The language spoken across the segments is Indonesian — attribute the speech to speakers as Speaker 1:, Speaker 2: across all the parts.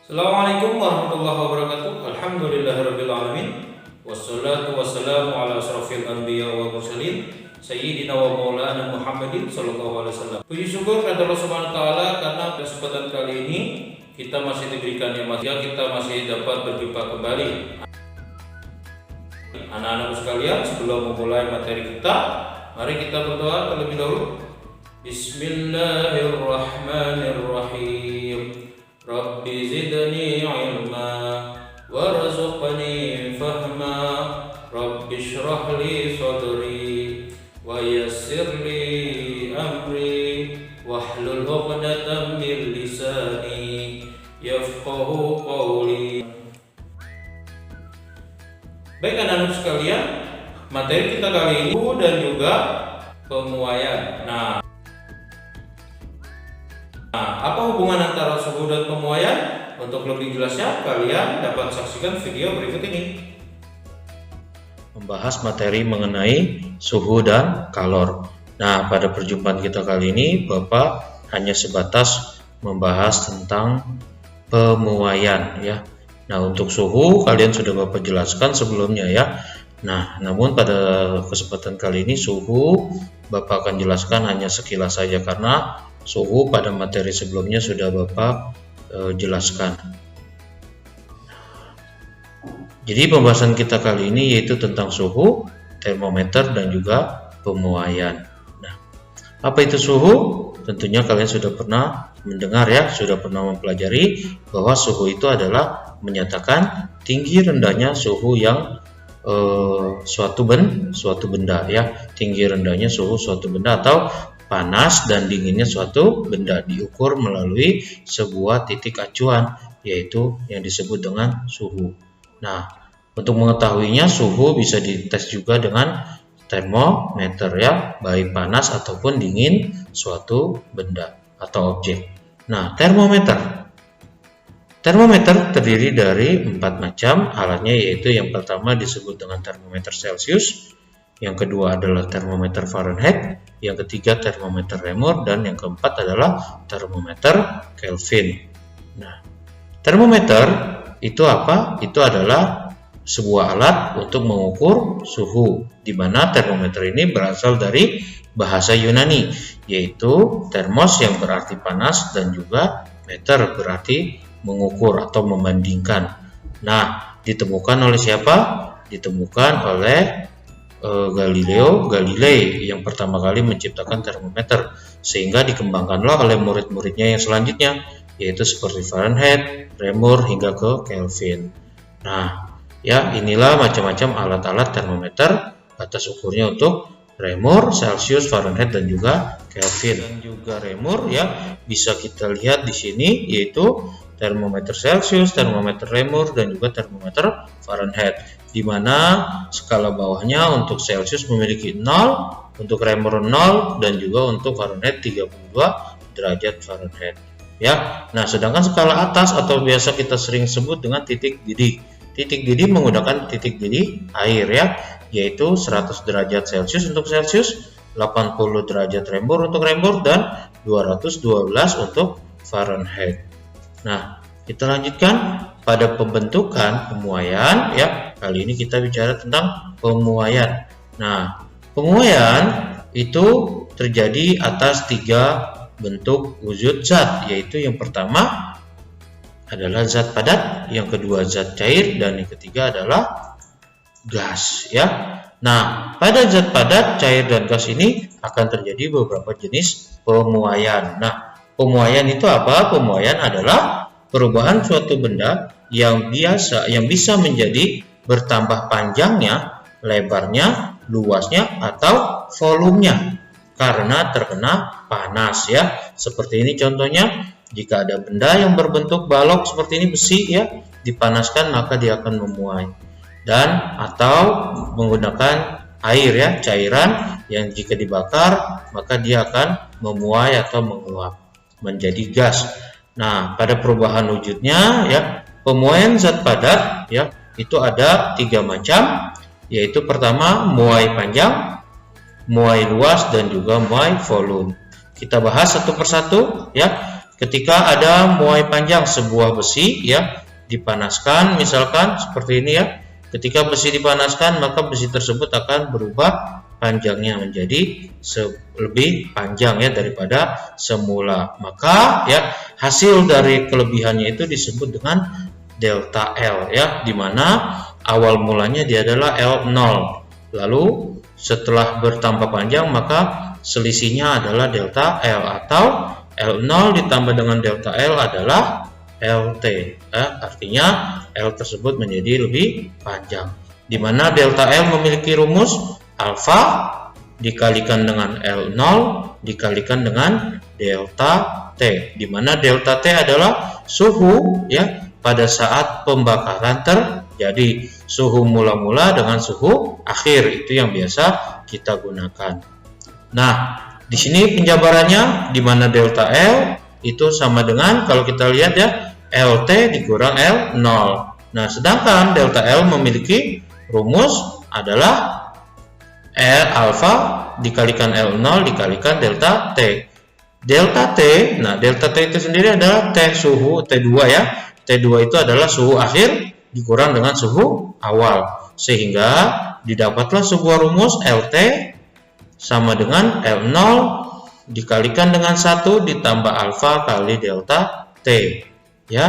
Speaker 1: Assalamualaikum warahmatullahi wabarakatuh. Alhamdulillahirabbil alamin. Wassalatu wassalamu ala asrofil anbiya wal mursalin sayyidina wa maulana Muhammadin sallallahu alaihi wasallam. Puji syukur kepada Allah Subhanahu wa taala karena kesempatan kali ini kita masih diberikan nikmat, kita masih dapat berjumpa kembali. Anak-anak sekalian, sebelum memulai materi kita, mari kita berdoa terlebih dahulu. Bismillahirrahmanirrahim. Rabbi zidni ilma warzuqni fahma. Rabbi shrah li sadri wa yassir li amri wahlul 'uqdatam min lisani yafqahu qawli. Baik anak-anak sekalian, materi kita kali ini dan juga pemuaian. Nah, apa hubungan antara suhu dan pemuaian? Untuk lebih jelasnya, kalian dapat saksikan video berikut ini.
Speaker 2: Membahas materi mengenai suhu dan kalor. Nah, pada perjumpaan kita kali ini, Bapak hanya sebatas membahas tentang pemuaian ya. Nah, untuk suhu kalian sudah Bapak jelaskan sebelumnya ya. Nah, namun pada kesempatan kali ini suhu Bapak akan jelaskan hanya sekilas saja karena suhu pada materi sebelumnya sudah Bapak jelaskan. Jadi pembahasan kita kali ini yaitu tentang suhu, termometer dan juga pemuaian. Nah, apa itu suhu? Tentunya kalian sudah pernah mendengar ya, sudah pernah mempelajari bahwa suhu itu adalah menyatakan tinggi rendahnya suhu yang suatu benda ya, tinggi rendahnya suhu suatu benda atau panas dan dinginnya suatu benda diukur melalui sebuah titik acuan yaitu yang disebut dengan suhu. Nah, untuk mengetahuinya suhu bisa dites juga dengan termometer ya, baik panas ataupun dingin suatu benda atau objek. Nah, termometer terdiri dari 4 macam alatnya, yaitu yang pertama disebut dengan termometer Celcius, yang kedua adalah termometer Fahrenheit, yang ketiga termometer Reaumur, dan yang keempat adalah termometer Kelvin. Nah, termometer itu apa? Itu adalah sebuah alat untuk mengukur suhu, di mana termometer ini berasal dari bahasa Yunani, yaitu termos yang berarti panas dan juga meter berarti mengukur atau membandingkan. Nah, ditemukan oleh siapa? Ditemukan oleh Galileo Galilei yang pertama kali menciptakan termometer, sehingga dikembangkanlah oleh murid-muridnya yang selanjutnya, yaitu seperti Fahrenheit, Reaumur hingga ke Kelvin. Nah, ya inilah macam-macam alat-alat termometer, batas ukurnya untuk Reaumur, Celcius, Fahrenheit dan juga Kelvin. Dan juga Reaumur ya bisa kita lihat di sini, yaitu termometer Celcius, termometer Reaumur dan juga termometer Fahrenheit, di mana skala bawahnya untuk Celcius memiliki 0, untuk Reaumur 0 dan juga untuk Fahrenheit 32 derajat Fahrenheit. Ya. Nah, sedangkan skala atas atau biasa kita sering sebut dengan titik didih. Titik didih menggunakan titik didih air ya, yaitu 100 derajat Celcius untuk Celcius, 80 derajat Reaumur untuk Reaumur dan 212 untuk Fahrenheit. Nah, kita lanjutkan pada pembentukan pemuaian ya. Kali ini kita bicara tentang pemuaian. Nah, pemuaian itu terjadi atas 3 bentuk wujud zat, yaitu yang pertama adalah zat padat, yang kedua zat cair, dan yang ketiga adalah gas ya. Nah, pada zat padat, cair dan gas ini akan terjadi beberapa jenis pemuaian. Nah, pemuaian itu apa? Pemuaian adalah perubahan suatu benda yang bisa menjadi bertambah panjangnya, lebarnya, luasnya atau volumenya karena terkena panas ya. Seperti ini contohnya, jika ada benda yang berbentuk balok seperti ini, besi ya, dipanaskan maka dia akan memuai. Dan atau menggunakan air ya, cairan yang jika dibakar maka dia akan memuai atau menguap menjadi gas. Nah, pada perubahan wujudnya ya, pemuaian zat padat ya, itu ada 3 macam, yaitu pertama muai panjang, muai luas dan juga muai volume. Kita bahas satu persatu ya. ketika ada muai panjang sebuah besi ya dipanaskan, misalkan seperti ini ya. Ketika besi dipanaskan, maka besi tersebut akan berubah panjangnya menjadi lebih panjang ya daripada semula. Maka ya hasil dari kelebihannya itu disebut dengan delta L ya, dimana awal mulanya dia adalah L0. Lalu setelah bertambah panjang maka selisihnya adalah delta L, atau L0 ditambah dengan delta L adalah LT ya, artinya L tersebut menjadi lebih panjang, di mana delta L memiliki rumus alfa dikalikan dengan L0 dikalikan dengan delta T, di mana delta T adalah suhu ya pada saat pembakaran terjadi, suhu mula-mula dengan suhu akhir, itu yang biasa kita gunakan. Nah, di sini penjabarannya, di mana delta L itu sama dengan, kalau kita lihat ya, LT dikurang L0. Nah, sedangkan delta L memiliki rumus adalah L alfa dikalikan L0 dikalikan delta T. Delta T, nah delta T itu sendiri adalah T suhu T2 ya. T2 itu adalah suhu akhir dikurang dengan suhu awal, sehingga didapatlah sebuah rumus LT sama dengan L0 dikalikan dengan 1 ditambah alfa kali delta T ya.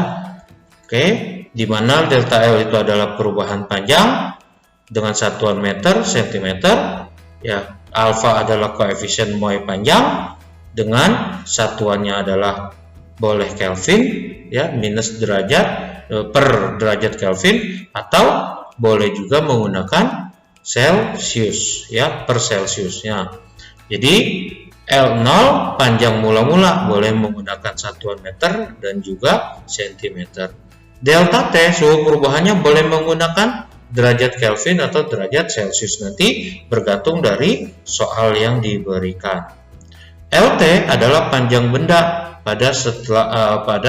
Speaker 2: Oke, di mana delta L itu adalah perubahan panjang dengan satuan meter cm ya. Alfa adalah koefisien muai panjang dengan satuannya adalah boleh Kelvin ya, minus derajat per derajat Kelvin, atau boleh juga menggunakan Celsius ya, per Celsius ya. Jadi L0 panjang mula-mula boleh menggunakan satuan meter dan juga cm. Delta T suhu perubahannya boleh menggunakan derajat Kelvin atau derajat Celsius, nanti bergantung dari soal yang diberikan. LT adalah panjang benda pada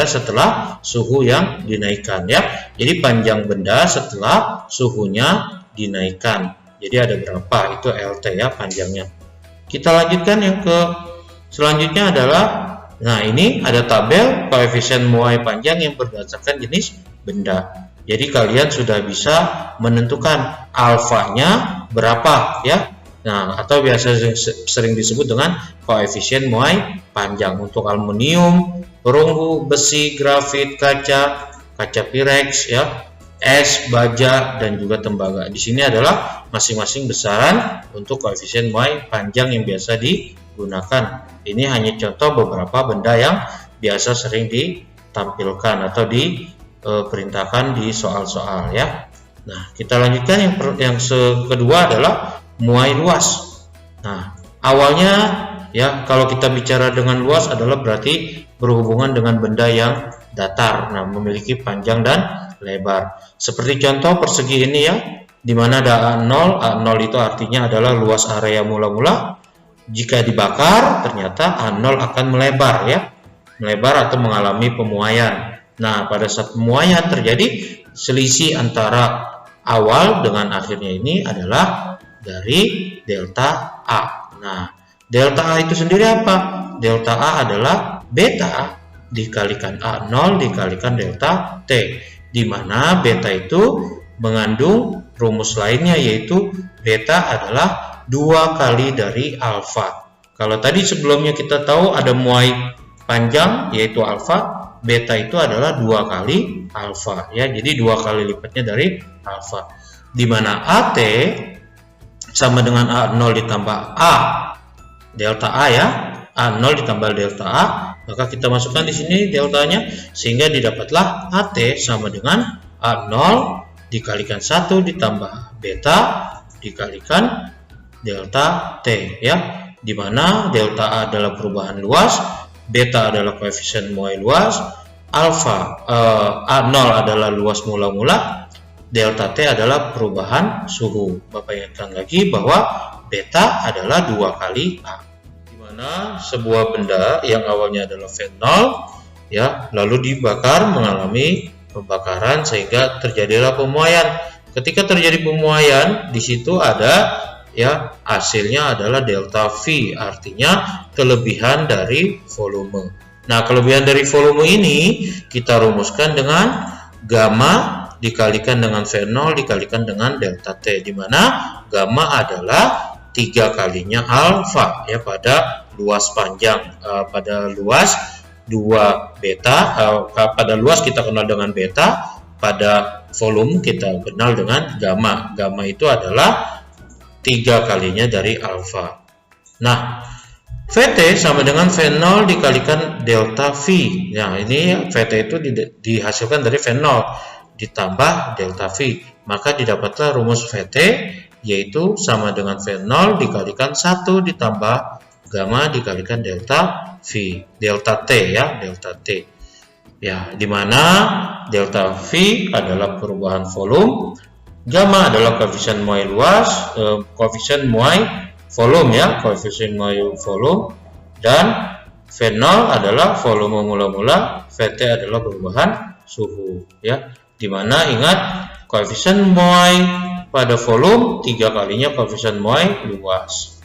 Speaker 2: setelah suhu yang dinaikkan ya. Jadi panjang benda setelah suhunya dinaikkan. Jadi ada berapa itu LT ya panjangnya. Kita lanjutkan yang ke selanjutnya adalah, nah ini ada tabel koefisien muai panjang yang berdasarkan jenis benda. Jadi kalian sudah bisa menentukan alfanya berapa ya. Nah, atau biasa sering disebut dengan koefisien muai panjang untuk aluminium, perunggu, besi, grafit, kaca Pyrex ya, es, baja, dan juga tembaga. Di sini adalah masing-masing besaran untuk koefisien muai panjang yang biasa digunakan. Ini hanya contoh beberapa benda yang biasa sering ditampilkan atau diperintahkan di soal-soal ya. Nah, kita lanjutkan yang kedua adalah muai luas. Nah, awalnya ya kalau kita bicara dengan luas adalah berarti berhubungan dengan benda yang datar, nah memiliki panjang dan lebar. Seperti contoh persegi ini ya, di mana ada A0. A0 itu artinya adalah luas area mula-mula. Jika dibakar, ternyata A0 akan melebar ya, melebar atau mengalami pemuaian. Nah, pada saat pemuaian terjadi selisih antara awal dengan akhirnya ini adalah dari delta A. Nah, delta A itu sendiri apa? Delta A adalah beta dikalikan A0 dikalikan delta T, di mana beta itu mengandung rumus lainnya, yaitu beta adalah 2 kali dari alfa. Kalau tadi sebelumnya kita tahu ada muai panjang yaitu alfa, beta itu adalah 2 kali alfa ya. Jadi 2 kali lipatnya dari alfa, di mana AT sama dengan A0 ditambah A delta A ya, A0 ditambah delta A, maka kita masukkan di sini deltanya sehingga didapatlah AT sama dengan A0 dikalikan 1 ditambah beta dikalikan delta T ya, di mana delta A adalah perubahan luas, beta adalah koefisien muai luas, alfa A0 adalah luas mula-mula, delta T adalah perubahan suhu. Bapak ingatkan lagi bahwa beta adalah 2 kali A, di mana sebuah benda yang awalnya adalah V0 ya, lalu dibakar mengalami pembakaran sehingga terjadilah pemuaian. Ketika terjadi pemuaian, di situ ada ya hasilnya adalah delta V, artinya kelebihan dari volume. Nah, kelebihan dari volume ini kita rumuskan dengan gamma dikalikan dengan V0 dikalikan dengan delta T, di mana gamma adalah 3 kalinya alfa ya pada luas panjang, pada luas 2 beta, pada luas kita kenal dengan beta, pada volume kita kenal dengan gamma. Gamma itu adalah 3 kalinya dari alfa. Nah, VT sama dengan V0 dikalikan delta V. Nah, ini VT itu dihasilkan dari V0 ditambah delta V. Maka didapatlah rumus VT yaitu sama dengan V0 dikalikan 1 ditambah gamma dikalikan delta V. Delta T ya, delta T. Ya, di mana delta V adalah perubahan volume, gamma adalah koefisien muai luas, koefisien muai volume ya, koefisien muai volume, dan V0 adalah volume mula-mula, VT adalah perubahan suhu ya. Dimana ingat koefisien muai pada volume 3 kalinya koefisien muai luas.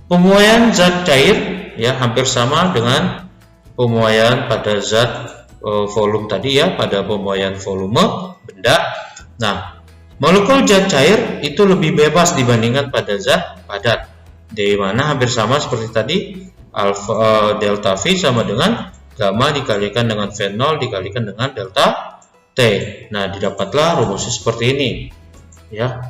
Speaker 2: Pemuaian zat cair ya hampir sama dengan pemuaian pada zat volume tadi ya, pada pemuaian volume benda. Nah, molekul zat cair itu lebih bebas dibandingkan pada zat padat, di mana hampir sama seperti tadi, delta V sama dengan gamma dikalikan dengan V0 dikalikan dengan delta T. Nah, didapatlah rumusnya seperti ini ya.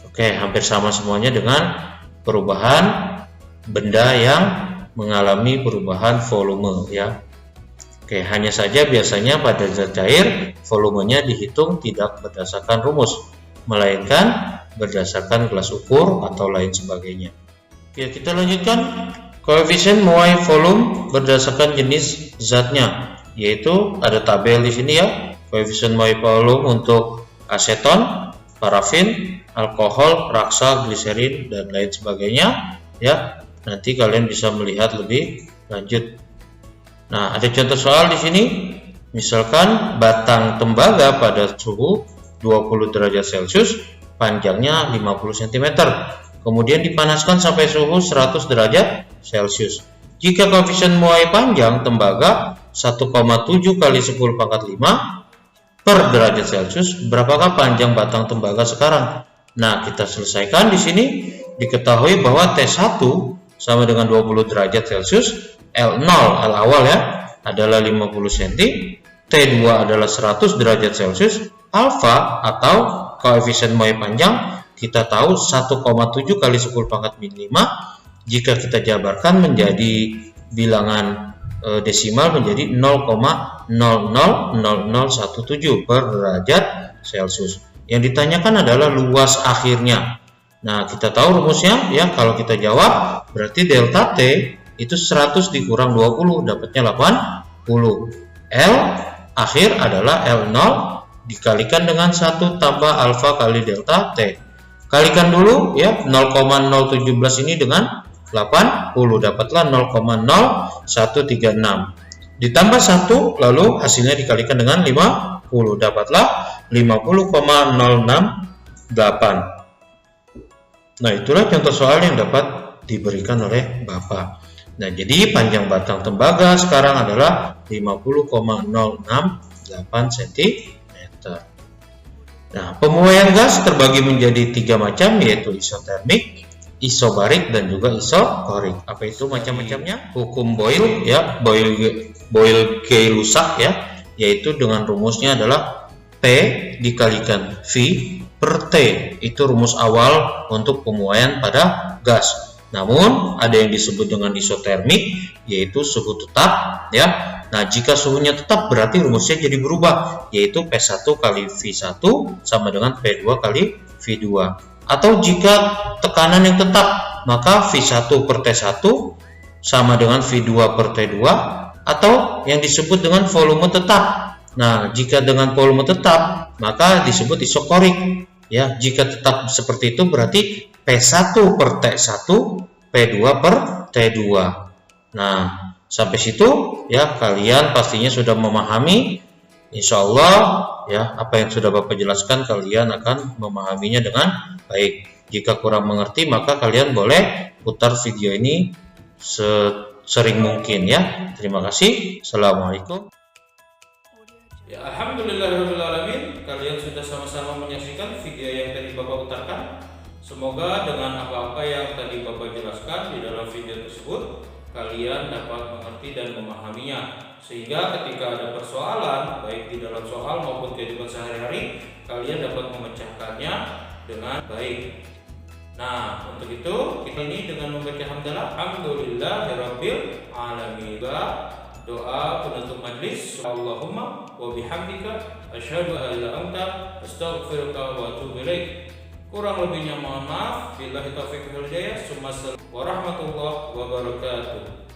Speaker 2: Oke, hampir sama semuanya dengan perubahan benda yang mengalami perubahan volume ya. Oke, hanya saja biasanya pada zat cair volumenya dihitung tidak berdasarkan rumus, melainkan berdasarkan kelas ukur atau lain sebagainya. Oke, kita lanjutkan. Koefisien muai volume berdasarkan jenis zatnya, yaitu ada tabel di sini ya. Koefisien muai volume untuk aseton, parafin, alkohol, raksa, gliserin dan lain sebagainya ya. Nanti kalian bisa melihat lebih lanjut. Nah, ada contoh soal di sini. Misalkan batang tembaga pada suhu 20 derajat Celcius, panjangnya 50 cm. Kemudian dipanaskan sampai suhu 100 derajat Celcius. Jika koefisien muai panjang tembaga 1,7 kali 10 pangkat 5 per derajat Celcius, berapakah panjang batang tembaga sekarang? Nah, kita selesaikan di sini. Diketahui bahwa T1 sama dengan 20 derajat Celcius, L0, L awal ya, adalah 50 cm, T2 adalah 100 derajat Celcius, alfa atau koefisien muai panjang kita tahu 1,7 kali 10 pangkat 5. Jika kita jabarkan menjadi bilangan desimal menjadi 0,000017 per derajat Celcius. Yang ditanyakan adalah luas akhirnya. Nah, kita tahu rumusnya ya, kalau kita jawab berarti delta T itu 100 dikurang 20 dapatnya 80. L akhir adalah L0 dikalikan dengan 1 tambah alfa kali delta T. Kalikan dulu ya, 0,017 ini dengan 80 dapatlah 0,0136. Ditambah 1 lalu hasilnya dikalikan dengan 50 dapatlah 50,068. Nah, itulah contoh soal yang dapat diberikan oleh Bapak. Nah, jadi panjang batang tembaga sekarang adalah 50,068 cm. Nah, pemuaian gas terbagi menjadi 3 macam, yaitu isotermik, isobarik, dan juga isokorik. Apa itu macam-macamnya? Hukum Boyle ya, Boyle-Gay-Lussac ya, yaitu dengan rumusnya adalah P dikalikan V per T. Itu rumus awal untuk pemuaian pada gas. Namun ada yang disebut dengan isotermik, yaitu suhu tetap ya. Nah, jika suhunya tetap berarti rumusnya jadi berubah, yaitu P1 kali V1 sama dengan P2 kali V2. Atau jika tekanan yang tetap, maka V1 per T1 sama dengan V2 per T2, atau yang disebut dengan volume tetap. Nah, jika dengan volume tetap, maka disebut isokorik. Ya, jika tetap seperti itu berarti P1 per T1, P2 per T2. Nah, sampai situ ya kalian pastinya sudah memahami. Insya Allah ya, apa yang sudah Bapak jelaskan kalian akan memahaminya dengan baik. Jika kurang mengerti maka kalian boleh putar video ini sesering mungkin ya. Terima kasih. Assalamualaikum.
Speaker 1: Ya, alhamdulillahirrahmanirrahim. Kalian sudah sama-sama menyaksikan video yang tadi Bapak putarkan. Semoga dengan apa-apa yang tadi Bapak jelaskan di dalam video tersebut, kalian dapat mengerti dan memahaminya, sehingga ketika ada persoalan baik di dalam soal maupun kehidupan sehari-hari, kalian dapat memecahkannya dengan baik. Nah, untuk itu kita ini dengan membaca hamdalah alhamdulillahirabbil alamin, doa penutup majlis, Allahumma wa bihamdika asyhadu an la ilaha illa anta astaghfiruka wa atubu ilaik. Kurang lebihnya mohon maaf. Billahi taufiq wal hidayah. Warahmatullahi wabarakatuh.